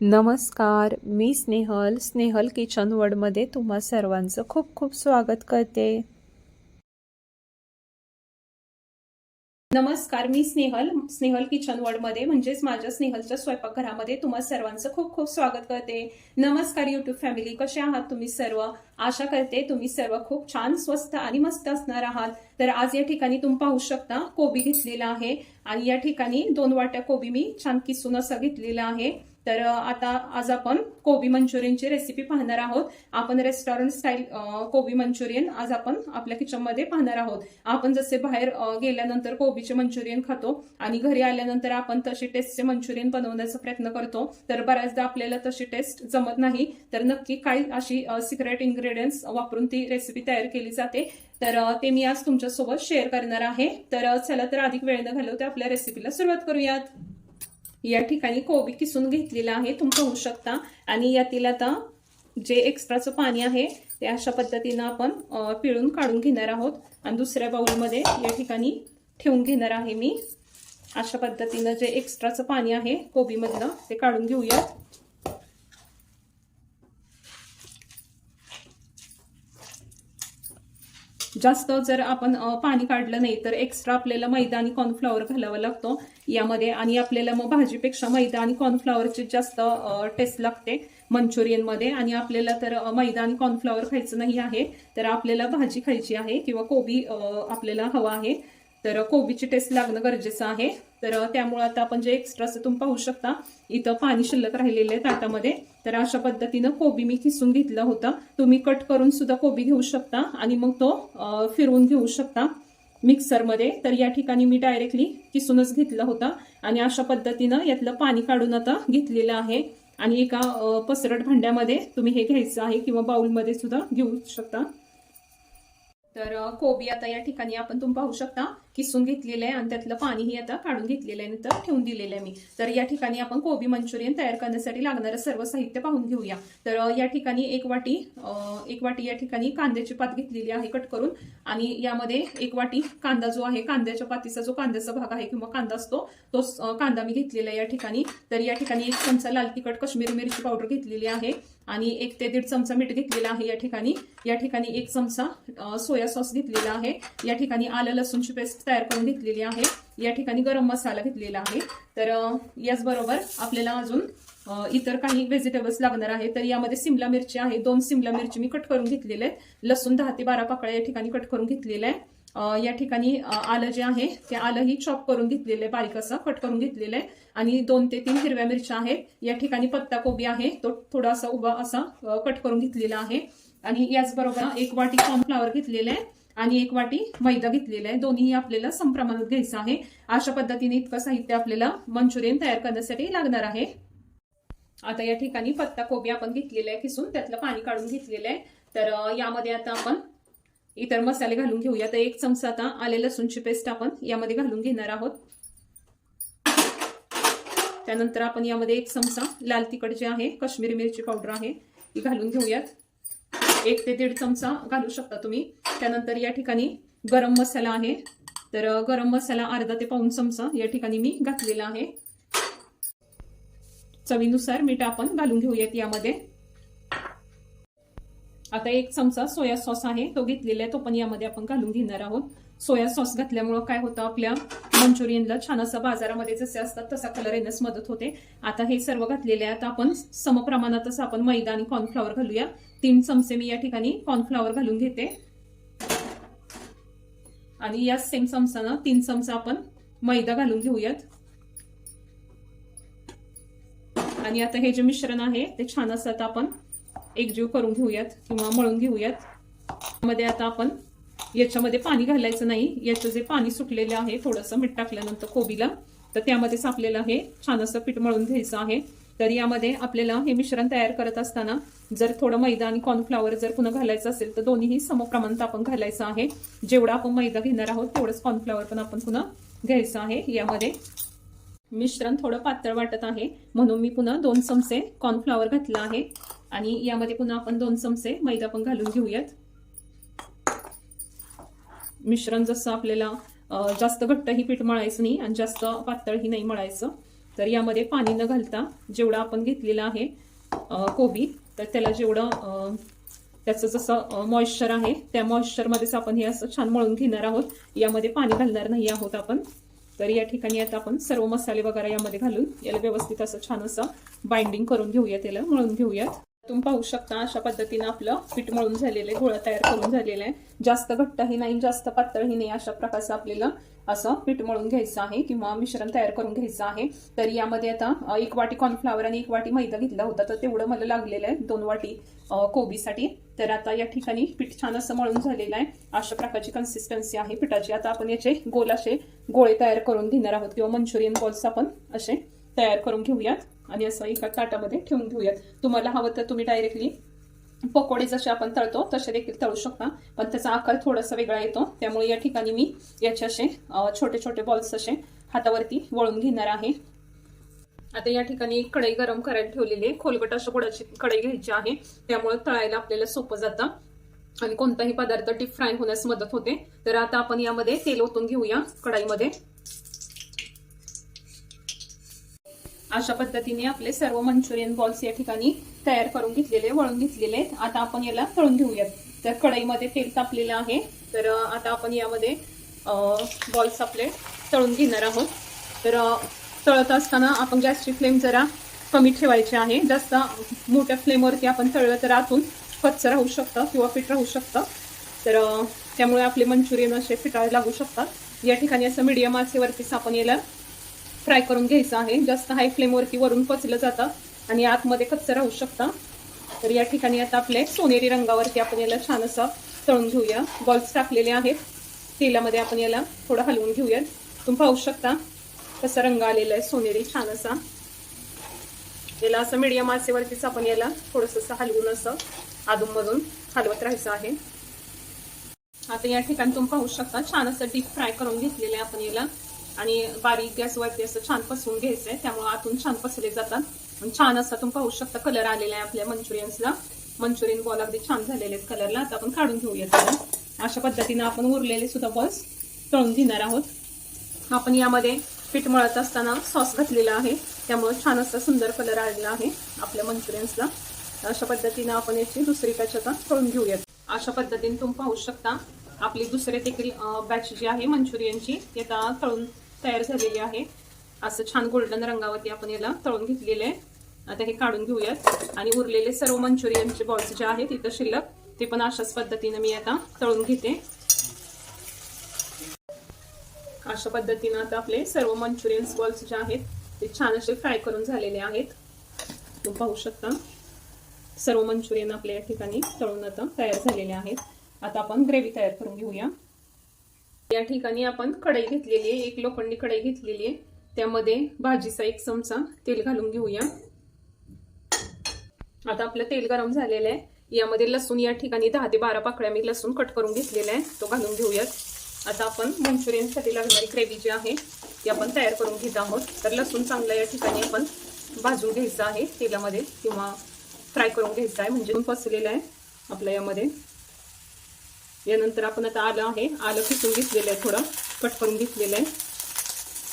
नमस्कार, मी स्नेहल किचन वर्ल्डमध्ये तुम्हा सर्वांचं खूप खूप स्वागत करते. नमस्कार, मी स्नेहल किचन वर्ल्डमध्ये म्हणजेच माझ्या स्नेहलच्या स्वयंपाकघरामध्ये तुम्हा सर्वांचं खूप खूप स्वागत करते. नमस्कार यूट्यूब फॅमिली, कसे आहात तुम्ही सर्व? आशा करते तुम्ही सर्व खूप छान, स्वस्त आणि मस्त असणार आहात. तर आज या ठिकाणी तुम्ही पाहू शकता कोबी घेतलेला आहे आणि या ठिकाणी 2 वाट्या कोबी मी छान किसून असं घेतलेला आहे. तर आता आज आपण कोबी मंचुरियनची रेसिपी पाहणार आहोत. आपण रेस्टॉरंट स्टाईल कोबी मंचुरियन आज आपण आपल्या किचनमध्ये पाहणार आहोत. आपण जसे बाहेर गेल्यानंतर कोबीचे मंचुरियन खातो आणि घरी आल्यानंतर आपण तशी टेस्टचे मंचुरियन बनवण्याचा प्रयत्न करतो, तर बऱ्याचदा आपल्याला तशी टेस्ट जमत नाही. तर नक्की काय अशी सिक्रेट इन्ग्रेडियंट्स वापरून ती रेसिपी तयार केली जाते, तर ते मी आज तुमच्यासोबत शेअर करणार आहे. तर चला तर अधिक वेळ न घालवता आपल्या रेसिपीला सुरुवात करूयात. या ठिकाणी कोबी किसून घेतलेला आहे, तुम्ही पाहू शकता. आणि यातील आता जे एक्स्ट्राचं पाणी आहे ते अशा पद्धतीनं आपण पिळून काढून घेणार आहोत आणि दुसऱ्या बाउलमध्ये या ठिकाणी ठेवून घेणार आहे मी. अशा पद्धतीनं जे एक्स्ट्राचं पाणी आहे कोबीमधलं ते काढून घेऊयात. जास्त जर आपण पाणी काढलं नाही तर एक्स्ट्रा आपल्याला मैदा आणि कॉर्नफ्लॉवर घालावा लागतो यामध्ये, आणि आपल्याला मग भाजीपेक्षा मैदा आणि कॉर्नफ्लॉवरची जास्त टेस्ट लागते मंचुरियनमध्ये. आणि आपल्याला तर मैदा आणि कॉर्नफ्लॉवर खायचं नाही आहे, तर आपल्याला भाजी खायची आहे किंवा कोबी आपल्याला हवा आहे, तर कोबीची टेस्ट लागणं गरजेचं आहे. तर त्यामुळे आता आपण जे एक्स्ट्राचं तुम्ही पाहू शकता इथं पाणी शिल्लक राहिलेलं आहे ताटामध्ये. तर अशा पद्धतीनं कोबी मी किसून घेतला होता. तुम्ही कट करून सुद्धा कोबी घेऊ शकता आणि मग तो फिरवून घेऊ शकता मिक्सरमध्ये. तर या ठिकाणी मी डायरेक्टली किसूनच घेतला होता आणि अशा पद्धतीनं यातलं पाणी काढून आता घेतलेलं आहे. आणि एका पसरट भांड्यामध्ये तुम्ही हे घ्यायचं आहे किंवा बाउलमध्ये सुद्धा घेऊ शकता. तर कोबी आता या ठिकाणी आपण तुम्ही पाहू शकता किसून घेतलेलं आहे आणि त्यातलं पाणीही आता काढून घेतलेलं आहे, नंतर ठेवून दिलेलं आहे मी. तर या ठिकाणी आपण कोबी मंचुरियन तयार करण्यासाठी लागणारं सर्व साहित्य पाहून घेऊया. तर या ठिकाणी एक वाटी या ठिकाणी कांद्याची पात घेतलेली आहे कट करून, आणि यामध्ये 1 वाटी कांदा जो आहे, कांद्याच्या पातीचा जो कांद्याचा भाग आहे किंवा कांदा असतो तो कांदा मी घेतलेला आहे या ठिकाणी. तर या ठिकाणी 1 चमचा लाल तिखट कश्मीरी मिरची पावडर घेतलेली आहे आणि 1 ते 1.5 चमचा मीठ घेतलेला आहे या ठिकाणी. या ठिकाणी 1 चमचा सोया सॉस घेतलेला आहे. या ठिकाणी आलं लसूणची पेस्ट तयार करून घेतलेली आहे. या ठिकाणी गरम मसाला घेतलेला आहे. तर याचबरोबर आपल्याला अजून इतर काही व्हेजिटेबल्स लागणार आहे. तर यामध्ये सिमला मिरची आहे, 2 सिमला मिरची मी कट करून घेतलेले आहेत. लसूण 10 ते 12 पाकळ्या या ठिकाणी कट करून घेतलेलं आहे. या ठिकाणी आलं जे आहे ते आलंही चॉप करून घेतलेलं आहे, बारीक असं कट करून घेतलेलं आहे. आणि 2 ते 3 हिरव्या मिरच्या आहेत. या ठिकाणी पत्ता कोबी आहे, तो थोडासा उभा असा कट करून घेतलेला आहे. आणि याचबरोबर 1 वाटी कॉर्नफ्लॉवर घेतलेलं आहे आणि 1 वाटी मैदा घेतलेला आहे. दोन्ही आपल्याला समप्रमाणात घ्यायचं आहे. अशा पद्धतीने इतकं साहित्य आपल्याला मंचुरियन तयार करण्यासाठी लागणार आहे. आता या ठिकाणी पत्ता कोबी आपण घेतलेला आहे किसून, त्यातलं पाणी काढून घेतलेलं आहे. तर यामध्ये आता आपण इतर मसाले घालून घेऊया. तर 1 चमचा आता आले लसूणची पेस्ट आपण यामध्ये घालून घेणार आहोत. त्यानंतर आपण यामध्ये 1 चमचा लाल तिखट जे आहे, काश्मीरी मिरची पावडर आहे, ती घालून घेऊयात. 1 ते 1.5 चमचा घालू शकता तुम्ही. त्यानंतर या ठिकाणी गरम मसाला आहे, तर गरम मसाला अर्धा ते पाऊण चमचा या ठिकाणी मी घातलेला आहे. चवीनुसार मीठ आपण घालून घेऊयात यामध्ये. आता 1 चमचा सोया सॉस आहे, तो घेतलेला आहे, तो पण यामध्ये आपण घालून घेणार आहोत. सोया सॉस घातल्यामुळे काय होतं, आपल्या मंचुरियनला छान असं बाजारामध्ये जसे असतात तसा कलर येण्यास मदत होते. आता हे सर्व घातलेले आहे. आता आपण समप्रमाणातच आपण मैदा आणि कॉर्नफ्लॉवर घालूया. 3 चमचे मी या ठिकाणी कॉर्नफ्लॉवर घालून घेते आणि या सेम चमचानं 3 चमचा आपण मैदा घालून घेऊयात. आणि आता हे जे मिश्रण आहे ते छान असं आता आपण एकजीव करून घेऊयात किंवा मळून घेऊयात. मध्ये आता आपण याच्यामध्ये पाणी घालायचं नाही. याचं जे पाणी सुटलेलं आहे थोडंसं मीठ टाकल्यानंतर कोबीला, तर त्यामध्येच आपल्याला हे छान असं पीठ मळून घ्यायचं आहे. तर यामध्ये आपल्याला हे मिश्रण तयार करत असताना जर थोडं मैदा आणि कॉर्नफ्लॉवर जर पुन्हा घालायचं असेल तर दोन्हीही समप्रमाणात आपण घालायचं आहे. जेवढा आपण मैदा घेणार आहोत तेवढंच कॉर्नफ्लॉवर पण आपण पुन्हा घ्यायचं आहे. यामध्ये मिश्रण थोडं पातळ वाटत आहे म्हणून मी पुन्हा 2 चमचे कॉर्नफ्लॉवर घातलं आहे आणि यामध्ये पुन्हा आपण 2 चमचे मैदा पण घालून घेऊयात. मिश्रण जसं आपल्याला जास्त घट्टही पीठ मळायचं नाही आणि जास्त पातळही नाही मळायचं. तर यामध्ये पाणी न घालता जेवढं आपण घेतलेलं आहे कोबी, तर त्याला जेवढं त्याचं जसं मॉइश्चर आहे त्या मॉइश्चरमध्येच आपण हे असं छान मळून घेणार आहोत. यामध्ये पाणी घालणार नाही आहोत आपण. तर या ठिकाणी आता आपण सर्व मसाले वगैरे यामध्ये घालून याला व्यवस्थित असं छान असं बाइंडिंग करून घेऊयात, याला मळून घेऊयात. तुम्ही पाहू शकता अशा पद्धतीने आपलं पीठ मळून झालेलं आहे, गोळा तयार करून झालेला आहे. जास्त घट्टही नाही जास्त पातळही नाही, अशा प्रकारचं आपल्याला असं पीठ मळून घ्यायचं आहे किंवा मिश्रण तयार करून घ्यायचं आहे. तर यामध्ये आता 1 वाटी कॉर्नफ्लॉवर आणि 1 वाटी मैदा घेतला होता, तर तेवढं मला लागलेलं आहे 2 वाटी कोबीसाठी. तर आता या ठिकाणी पीठ छान असं मळून झालेलं आहे. अशा प्रकारची कन्सिस्टन्सी आहे पिठाची. आता आपण याचे गोल असे गोळे तयार करून घेणार आहोत किंवा मंचुरियन बॉल्स आपण असे तयार करून घेऊयात आणि असं एका ताटामध्ये ठेवून घेऊयात. तुम्हाला हवं तर तुम्ही डायरेक्टली पकोडे जसे आपण तळतो तसे देखील तळू शकता, पण त्याचा आकार थोडासा वेगळा येतो. त्यामुळे या ठिकाणी मी याचे असे छोटे छोटे बॉल्स असे हातावरती वळून घेणार आहे. आता या ठिकाणी कढई गरम करायला ठेवलेली आहे. खोलगट अशा गुळाची कढई घ्यायची आहे, त्यामुळे तळायला आपल्याला सोपं जातं आणि कोणताही पदार्थ डीप फ्राय होण्यास मदत होते. तर आता आपण यामध्ये तेल ओतून घेऊया कढईमध्ये. अशा पद्धतीने आपले सर्व मंचुरियन बॉल्स या ठिकाणी तयार करून घेतलेले, वळून घेतलेले. आता आपण याला तळून घेऊयात. तर कढईमध्ये तेल तापलेलं आहे, तर आता आपण यामध्ये बॉल्स आपले तळून घेणार आहोत. तर तळत असताना आपण गॅसची फ्लेम जरा कमी ठेवायची आहे. जास्त मोठ्या फ्लेमवरती आपण तळलं तर आतून कच्चं राहू शकतं किंवा पीठ राहू शकतं, तर त्यामुळे आपले मंचुरियन असे पिटाळे लागू शकतात. या ठिकाणी असं मीडियम आचेवरतीच आपण याला फ्राय करून घ्यायचं आहे. जास्त हाय फ्लेमवरती वरून पचलं जातं आणि आतमध्ये कच्चं राहू शकतं. तर या ठिकाणी आता आपले सोनेरी रंगावरती आपण याला छान असं तळून घेऊया. बॉल्स टाकलेले आहेत तेलामध्ये, आपण याला थोडं हलवून घेऊयात. तुम्ही पाहू शकता कसा रंग आलेला आहे सोनेरी छान असा. याला असं मीडियम आचेवरतीच आपण याला थोडंसं हलवून असं अधूनमधून हलवत राहायचं आहे. आता या ठिकाणी तुम्ही पाहू शकता छान असं डीप फ्राय करून घेतलेलं आहे आपण याला आणि बारीक गॅसवरती असं छान पसवून घ्यायचं आहे, त्यामुळे आतून छान पसरले जातात. छान असा तुम्ही पाहू शकता कलर आलेला आहे आपल्या मंचुरियन्सला. मंचुरियन बॉल अगदी छान झालेले आहेत कलरला. आता आपण काढून घेऊयात. अशा पद्धतीने आपण उरलेले सुद्धा बॉल्स तळून घेणार आहोत. आपण यामध्ये पीठ मळत असताना सॉस घातलेला आहे, त्यामुळे छान असा सुंदर कलर आलेला आहे आपल्या मंचुरियन्सला. अशा पद्धतीने आपण याची दुसरी बॅच आता तळून घेऊयात. अशा पद्धतीने तुम्ही पाहू शकता आपली दुसरे देखील बॅच जी आहे मंचुरियनची आता तळून तयार झालेली आहे. असं छान गोल्डन रंगावरती आपण याला तळून घेतलेले आहे. आता हे काढून घेऊयात आणि उरलेले सर्व मंचुरियनचे बॉल्स जे आहेत इथं शिल्लक ते पण अशाच पद्धतीने मी आता तळून घेते. अशा पद्धतीने आता आपले सर्व मंचुरियन बॉल्स जे आहेत ते छान असे फ्राय करून झालेले आहेत. तुम्ही पाहू शकता सर्व मंचुरियन आपल्या या ठिकाणी तळून आता तयार झालेले आहेत. आता आपण ग्रेव्ही तयार करून घेऊया. या ठिकाणी आपण कढई घेतलेली आहे, एक लोखंडी कढई घेतलेली आहे. त्यामध्ये भाजीचा 1 चमचा तेल घालून घेऊया. आता आपलं तेल गरम झालेलं आहे. यामध्ये लसूण या ठिकाणी 10 ते 12 पाकळ्या मी लसूण कट करून घेतलेला आहे, तो घालून घेऊयात. आता आपण मंचुरियनसाठी लागणारी ग्रेव्ही जी आहे ती आपण तयार करून घेत आहोत. तर लसूण चांगला या ठिकाणी आपण भाजून घ्यायचं आहे तेलामध्ये किंवा फ्राय करून घ्यायचं आहे, म्हणजे पसरलेलं आहे आपल्या यामध्ये. यानंतर आपण आता आलं आहे, आलं किसून घेतलेलं आहे, थोडं कट करून घेतलेलं आहे.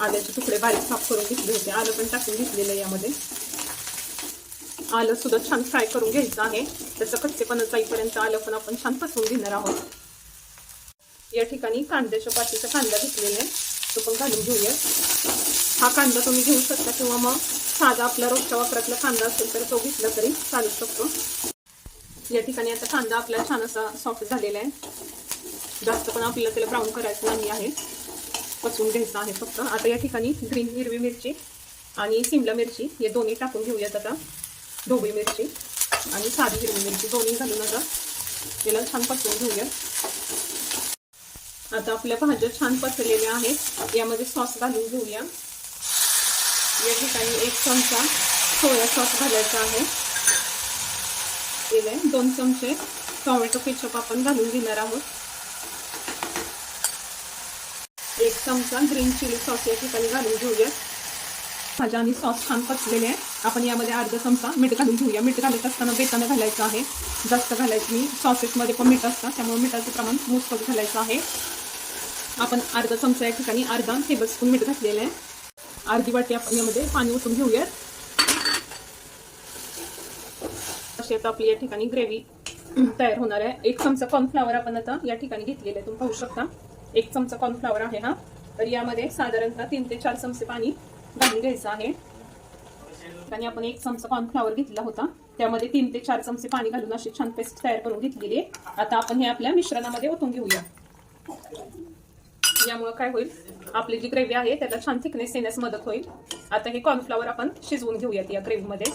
आल्याचे तुकडे बारीक काप करून घेतले होते, आलं पण टाकून घेतलेलं आहे यामध्ये. आलं सुद्धा छान फ्राय करून घ्यायचं आहे, त्याचं कच्चेपणा जाईपर्यंत आलं पण आपण छान पसवून घेणार आहोत. या ठिकाणी कांद्याच्या पातीचा कांदा घेतलेला आहे, तो पण घालून घेऊया. हा कांदा तुम्ही घेऊ शकता किंवा मग साधा आपला रोजच्या वापरातला कांदा असेल तर तो घेतला तरी चालू शकतो. या ठिकाणी आता कांदा आपला छान असा सॉफ्ट झालेला आहे. जास्त पण आपल्याला त्याला ब्राऊन करायचं नाही आहे, पसवून घ्यायचं आहे फक्त. आता या ठिकाणी ग्रीन हिरवी मिरची आणि सिमला मिरची हे दोन्ही टाकून घेऊयात. आता ढोबळी मिरची आणि साधी हिरवी मिरची दोन्ही घालून आता याला छान पसवून घेऊया. आता आपल्या भाज्या छान पसरलेल्या आहेत, यामध्ये सॉस घालून घेऊया. या ठिकाणी 1 चमचा सोया सॉस घालायचा आहे. 2 चमचे टोमॅटो केचप आपण घालून घेणार आहोत. 1 चमचा ग्रीन चिली सॉस या ठिकाणी घालून घेऊया. भाज्या आणि सॉस छान पचलेले आहे. आपण यामध्ये अर्धा चमचा मीठ घालून घेऊया. मीठ घालत असताना बेतानं घालायचं आहे, जास्त घालायचं नाही. सॉसेसमध्ये पण मीठ असतं, त्यामुळे मिठाचं प्रमाण मोजकं घालायचं आहे. आपण अर्धा चमचा या ठिकाणी अर्धा टेबलस्पून मीठ घातलेलं आहे. अर्धी वाटी आपण यामध्ये पाणी ओतून घेऊयात. अशी आता आपली या ठिकाणी ग्रेव्ही तयार होणार आहे. 1 चमचा कॉर्नफ्लॉवर आपण आता या ठिकाणी घेतलेलं आहे, तुम्ही पाहू शकता. 1 चमचा कॉर्नफ्लॉवर आहे हा. तर यामध्ये साधारणतः 3 ते 4 चमचे पाणी घालून घ्यायचं आहे. आणि आपण 1 चमचा कॉर्नफ्लॉवर घेतला होता, त्यामध्ये 3 ते 4 चमचे पाणी घालून अशी छान पेस्ट तयार करून घेतलेली आहे. आता आपण हे आपल्या मिश्रणामध्ये ओतून घेऊया. यामुळे काय होईल, आपली जी ग्रेव्ही आहे त्याला छान थिकनेस येण्यास मदत होईल. आता हे कॉर्नफ्लॉवर आपण शिजवून घेऊयात या ग्रेव्हीमध्ये.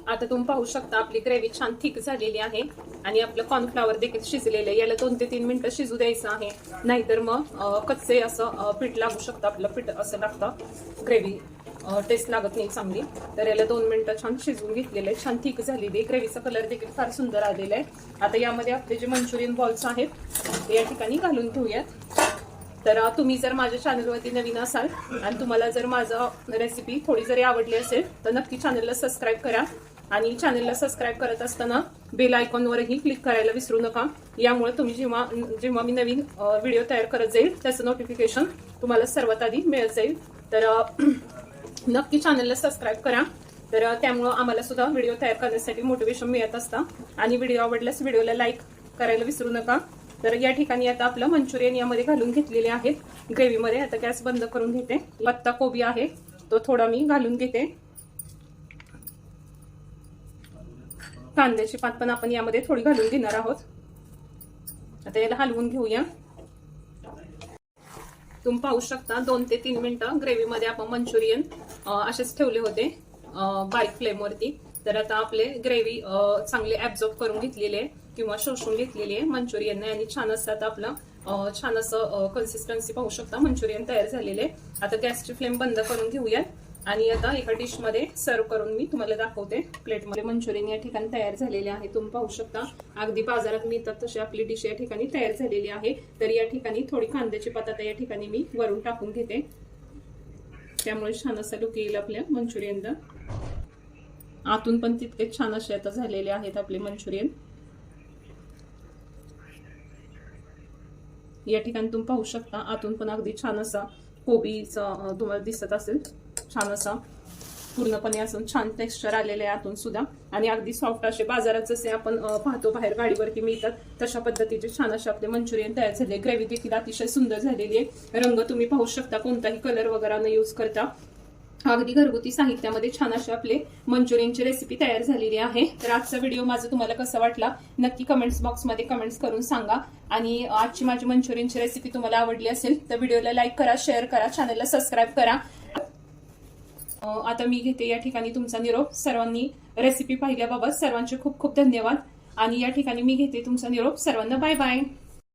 आता तुम्ही पाहू शकता आपली ग्रेव्ही छान थिक झालेली आहे आणि आपलं कॉर्नफ्लॉवर देखील शिजलेलं आहे. याला 2 ते 3 मिनिटं शिजू द्यायचं आहे, नाहीतर मग कच्चे असं पीठ लागू शकतं. आपलं पीठ असं लागतं, ग्रेव्ही टेस्ट लागत नाही चांगली. तर याला 2 मिनिटं छान शिजवून घेतलेलं आहे. छान थिक झालेली आहे. ग्रेव्हीचा कलर देखील फार सुंदर आलेला आहे. आता यामध्ये आपले जे मंचुरियन बॉल्स आहेत ते या ठिकाणी घालून घेऊयात. तर तुम्ही जर माझ्या चॅनलवरती नवीन असाल आणि तुम्हाला जर माझं रेसिपी थोडी जरी आवडली असेल तर नक्की चॅनलला सबस्क्राईब करा. आणि चॅनलला सबस्क्राईब करत असताना बेल आयकॉनवरही क्लिक करायला विसरू नका. यामुळे तुम्ही जेव्हा मी नवीन व्हिडिओ तयार करत जाईल त्याचं नोटिफिकेशन तुम्हाला सर्वात आधी मिळत जाईल. तर नक्की चॅनलला सबस्क्राईब करा. तर त्यामुळं आम्हाला सुद्धा व्हिडिओ तयार करण्यासाठी मोटिवेशन मिळत असतं. आणि व्हिडिओ आवडल्यास व्हिडिओला लाईक करायला विसरू नका. तर या ठिकाणी आता आपलं मंचुरियन यामध्ये घालून घेतलेले आहेत ग्रेव्हीमध्ये. आता गॅस बंद करून घेते. पत्ता कोबी आहे तो थोडा मी घालून घेते. कांद्याची पात पण आपण यामध्ये थोडी घालून घेणार आहोत. आता याला हलवून घेऊया. तुम्ही पाहू शकता 2 ते 3 मिनिटं ग्रेव्हीमध्ये आपण मंचुरियन असेच ठेवले होते बारीक फ्लेमवरती. तर आता आपले ग्रेव्ही चांगले ऍब्झॉर्ब करून घेतलेले आहे किंवा शोषून घेतलेली आहे मंचुरियनने. आणि छान असं आता आपलं छान असं कन्सिस्टन्सी पाहू शकता मंचुरियन तयार झालेले आहे. आता गॅसची फ्लेम बंद करून घेऊया आणि आता एका डिशमध्ये सर्व करून मी तुम्हाला दाखवते. प्लेटमध्ये मंचुरियन या ठिकाणी तयार झालेले आहे. तुम्ही पाहू शकता अगदी बाजारात मिळतात तशी आपली डिश या ठिकाणी तयार झालेली आहे. तर या ठिकाणी थोडी कांद्याची पात आता या ठिकाणी मी वरून टाकून घेते, त्यामुळे छान असा लुक येईल आपल्या मंचुरियनला. आतून पण तितकेच छान असे आता झालेले आहेत आपले मंचुरियन. या ठिकाणी तुम्ही पाहू शकता आतून पण अगदी छान असा कोबीचा तुम्हाला दिसत असेल, छान असा पूर्णपणे असं छान टेक्स्चर आलेलं आहे आतून सुद्धा. आणि अगदी सॉफ्ट असे बाजारात जसे आपण पाहतो बाहेर गाडीवरती मिळतात तशा पद्धतीचे छान असे आपले मंचुरियन तयार झाले. ग्रेव्ही देखील अतिशय सुंदर झालेली आहे. रंग तुम्ही पाहू शकता, कोणताही कलर वगैरे न यूज करता अगदी घरगुती साहित्यामध्ये छान असे आपले मंचुरियनची रेसिपी तयार झालेली आहे. तर आजचा व्हिडिओ माझा तुम्हाला कसा वाटला नक्की कमेंट्स बॉक्समध्ये कमेंट्स करून सांगा. आणि आजची माझी मंचुरियनची रेसिपी तुम्हाला आवडली असेल तर व्हिडिओला लाईक करा, शेअर करा, चॅनलला सबस्क्राईब करा. आता मी घेते या ठिकाणी तुमचा निरोप. सर्वांनी रेसिपी पाहिल्याबाबत सर्वांचे खूप खूप धन्यवाद. आणि या ठिकाणी मी घेते तुमचा निरोप. सर्वांना बाय बाय.